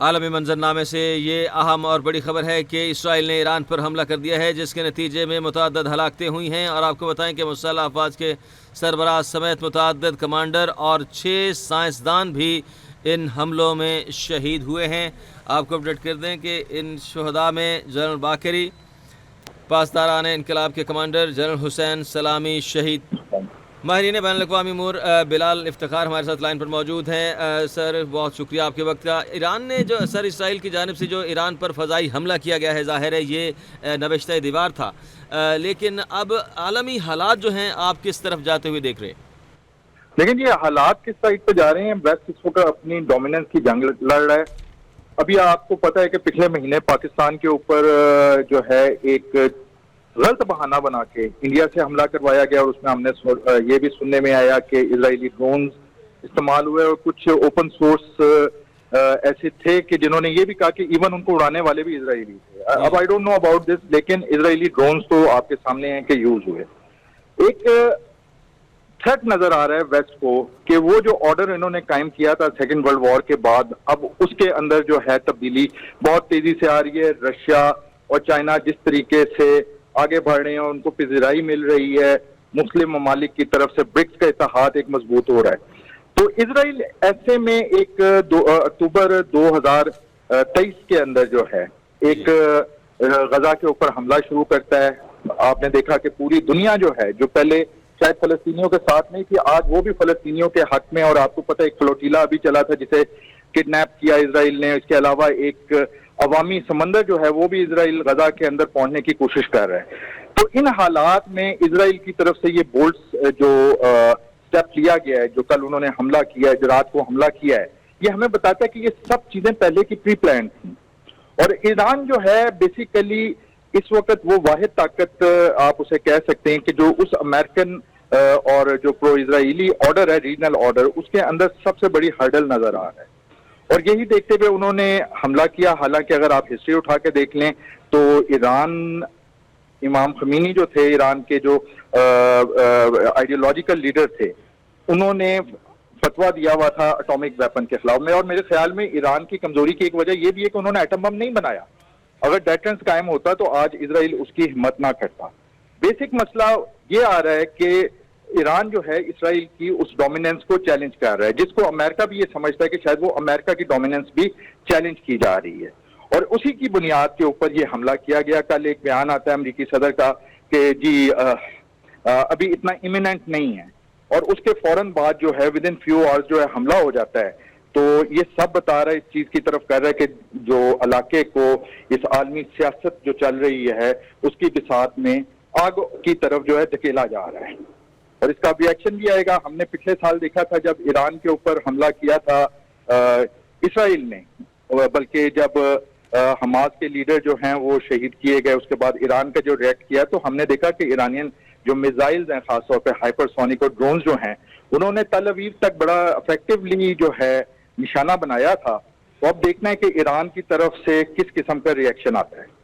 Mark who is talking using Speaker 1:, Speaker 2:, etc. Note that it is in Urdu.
Speaker 1: عالمی منظرنامے سے یہ اہم اور بڑی خبر ہے کہ اسرائیل نے ایران پر حملہ کر دیا ہے، جس کے نتیجے میں متعدد ہلاکتیں ہوئی ہیں، اور آپ کو بتائیں کہ مسلح افواج کے سربراہ سمیت متعدد کمانڈر اور 6 سائنسدان بھی ان حملوں میں شہید ہوئے ہیں۔ آپ کو اپڈیٹ کر دیں کہ ان شہداء میں جنرل باقری، پاسداران انقلاب کے کمانڈر جنرل حسین سلامی شہید۔ ماہرین بین الاقوامی امور بلال افتخار ہمارے ساتھ لائن پر موجود ہیں۔ سر، بہت شکریہ آپ کے وقت کا۔ ایران نے جو اسرائیل کی جانب سے جو ایران پر فضائی حملہ کیا گیا ہے، ظاہر ہے یہ نوشتہ دیوار تھا، لیکن اب عالمی حالات جو ہیں آپ کس طرف جاتے ہوئے دیکھ رہے ہیں؟
Speaker 2: لیکن یہ حالات کس سائڈ پہ جا رہے ہیں؟ ویسٹ اس وقت اپنی ڈومیننس کی جنگ لڑ رہا ہے۔ ابھی آپ کو پتا ہے کہ پچھلے مہینے پاکستان کے اوپر جو ہے ایک غلط بہانہ بنا کے انڈیا سے حملہ کروایا گیا، اور اس میں ہم نے یہ بھی سننے میں آیا کہ اسرائیلی ڈرونز استعمال ہوئے، اور کچھ اوپن سورس ایسے تھے کہ جنہوں نے یہ بھی کہا کہ ایون ان کو اڑانے والے بھی اسرائیلی تھے۔ اب I don't know about this, لیکن اسرائیلی ڈرونز تو آپ کے سامنے ہیں کہ یوز ہوئے۔ ایک تھریٹ نظر آ رہا ہے ویسٹ کو کہ وہ جو آرڈر انہوں نے قائم کیا تھا سیکنڈ ورلڈ وار کے بعد، اب اس کے اندر جو ہے تبدیلی بہت تیزی سے آ رہی ہے۔ رشیا اور چائنا جس طریقے سے آگے بڑھ رہے ہیں، ان کو پذیرائی مل رہی ہے، مسلم ممالک کی طرف سے برکس کا اتحاد ایک مضبوط ہو رہا ہے۔ تو اسرائیل ایسے میں ایک اکتوبر 2023 کے اندر جو ہے ایک غزہ کے اوپر حملہ شروع کرتا ہے۔ آپ نے دیکھا کہ پوری دنیا جو ہے، جو پہلے شاید فلسطینیوں کے ساتھ نہیں تھی، آج وہ بھی فلسطینیوں کے حق میں، اور آپ کو پتہ ایک فلوٹیلا ابھی چلا تھا جسے کڈنیپ کیا اسرائیل نے۔ اس کے علاوہ ایک عوامی سمندر جو ہے وہ بھی اسرائیل غزہ کے اندر پہنچنے کی کوشش کر رہا ہے۔ تو ان حالات میں اسرائیل کی طرف سے یہ بولڈ جو سٹیپ لیا گیا ہے، جو کل انہوں نے حملہ کیا ہے، جو رات کو حملہ کیا ہے، یہ ہمیں بتاتا ہے کہ یہ سب چیزیں پہلے کی پری پلان تھیں۔ اور ایران جو ہے بیسیکلی اس وقت وہ واحد طاقت آپ اسے کہہ سکتے ہیں کہ جو اس امریکن اور جو پرو اسرائیلی آرڈر ہے، ریجنل آرڈر، اس کے اندر سب سے بڑی ہرڈل نظر آ رہا ہے۔ اور یہی دیکھتے ہوئے انہوں نے حملہ کیا۔ حالانکہ اگر آپ ہسٹری اٹھا کے دیکھ لیں تو ایران، امام خمینی جو تھے ایران کے جو آئیڈیولوجیکل لیڈر تھے، انہوں نے فتویٰ دیا ہوا تھا اٹامک ویپن کے خلاف میں، اور میرے خیال میں ایران کی کمزوری کی ایک وجہ یہ بھی ہے کہ انہوں نے ایٹم بم نہیں بنایا۔ اگر ڈیٹرنس قائم ہوتا تو آج اسرائیل اس کی ہمت نہ کرتا۔ بیسک مسئلہ یہ آ رہا ہے کہ ایران جو ہے اسرائیل کی اس ڈومیننس کو چیلنج کر رہا ہے، جس کو امریکہ بھی یہ سمجھتا ہے کہ شاید وہ امریکہ کی ڈومیننس بھی چیلنج کی جا رہی ہے، اور اسی کی بنیاد کے اوپر یہ حملہ کیا گیا۔ کل ایک بیان آتا ہے امریکی صدر کا کہ جی ابھی اتنا امییننٹ نہیں ہے، اور اس کے فوراً بعد جو ہے ودن فیو آورز جو ہے حملہ ہو جاتا ہے۔ تو یہ سب بتا رہا ہے، اس چیز کی طرف کر رہا ہے کہ جو علاقے کو اس عالمی سیاست جو چل رہی ہے اس کی بساط میں آگ کی طرف جو ہے دھکیلا جا رہا ہے، اور اس کا ری ایکشن بھی آئے گا۔ ہم نے پچھلے سال دیکھا تھا جب ایران کے اوپر حملہ کیا تھا اسرائیل نے، بلکہ جب حماس کے لیڈر جو ہیں وہ شہید کیے گئے، اس کے بعد ایران کا جو ریئیکٹ کیا، تو ہم نے دیکھا کہ ایرانین جو میزائلز ہیں، خاص طور پہ ہائپر سونک اور ڈرونز جو ہیں، انہوں نے تل اویو تک بڑا افیکٹولی جو ہے نشانہ بنایا تھا۔ تو اب دیکھنا ہے کہ ایران کی طرف سے کس قسم کا ری ایکشن آتا ہے۔